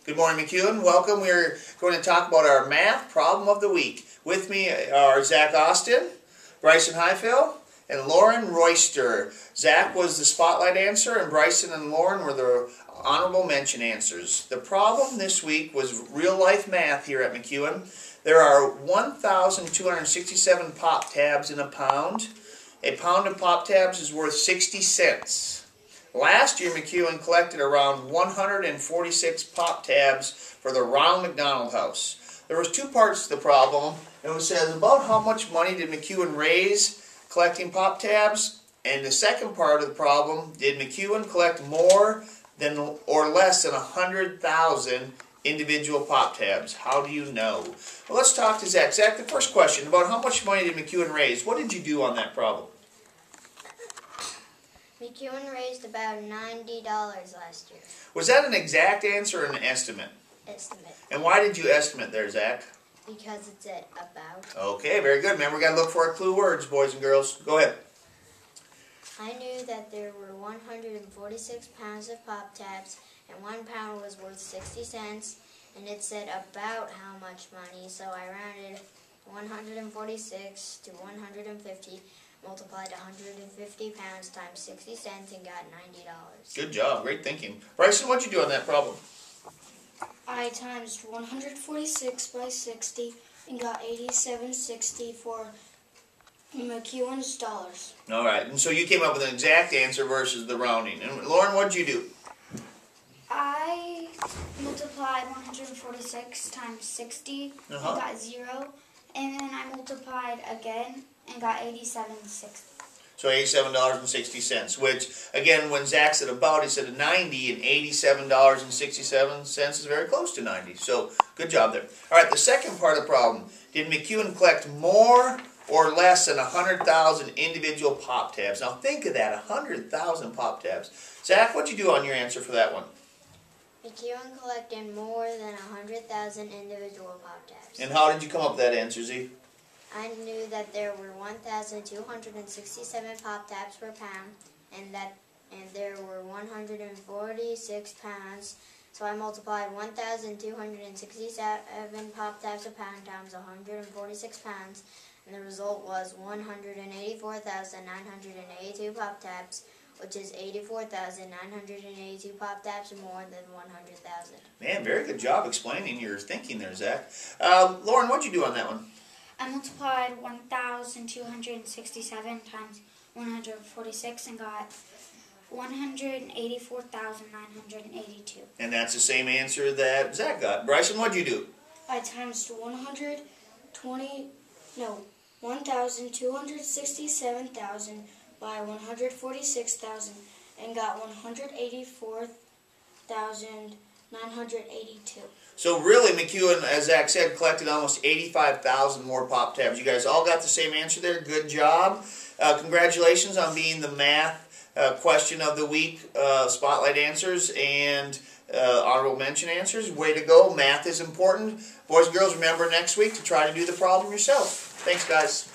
Good morning, McEowen. Welcome. We're going to talk about our math problem of the week. With me are Zach Austin, Bryson Highfill, and Lauren Royster. Zach was the spotlight answer, and Bryson and Lauren were the honorable mention answers. The problem this week was real-life math here at McEowen. There are 1,267 pop tabs in a pound. A pound of pop tabs is worth 60 cents. Last year, McEowen collected around 146 pop tabs for the Ronald McDonald House. There was two parts to the problem. It says about how much money did McEowen raise collecting pop tabs, and the second part of the problem, did McEowen collect more than or less than 100,000 individual pop tabs? How do you know? Well, let's talk to Zach. Zach, the first question about how much money did McEowen raise? What did you do on that problem? McEowen raised about $90 last year. Was that an exact answer or an estimate? Estimate. And why did you estimate there, Zach? Because it said about. Okay, very good. Remember, we got to look for our clue words, boys and girls. Go ahead. I knew that there were 146 pounds of pop tabs, and 1 pound was worth 60 cents, and it said about how much money, so I rounded 146 to 150, multiplied 150 pounds times 60 cents, and got $90. Good job. Great thinking. Bryson, what'd you do on that problem? I times 146 by 60 and got 87.60 for McEowen's dollars. All right, and so you came up with an exact answer versus the rounding. And Lauren, what'd you do? I multiplied 146 times 60 and got 0, and then I multiplied again and got 87.60. So $87.60, which, again, when Zach said about, he said 90, and $87.67 is very close to 90. So, good job there. All right, the second part of the problem. Did McEowen collect more or less than 100,000 individual pop tabs? Now, think of that, 100,000 pop tabs. Zach, what'd you do on your answer for that one? McEowen collected more than 100,000 individual pop tabs. And how did you come up with that answer, Z? I knew that there were 1,267 pop tabs per pound, and there were 146 pounds. So I multiplied 1,267 pop tabs a pound times 146 pounds, and the result was 184,982 pop tabs, which is 84,982 pop tabs more than 100,000. Man, very good job explaining your thinking there, Zach. Lauren, what'd you do on that one? I multiplied 1,267 times 146 and got 184,982. And that's the same answer that Zach got. Bryson, what'd you do? I times 1,267,000 by 146,000 and got 184,982. So really, McEowen, as Zach said, collected almost 85,000 more pop tabs. You guys all got the same answer there. Good job. Congratulations on being the math question of the week, spotlight answers, and honorable mention answers. Way to go. Math is important. Boys and girls, remember next week to try to do the problem yourself. Thanks, guys.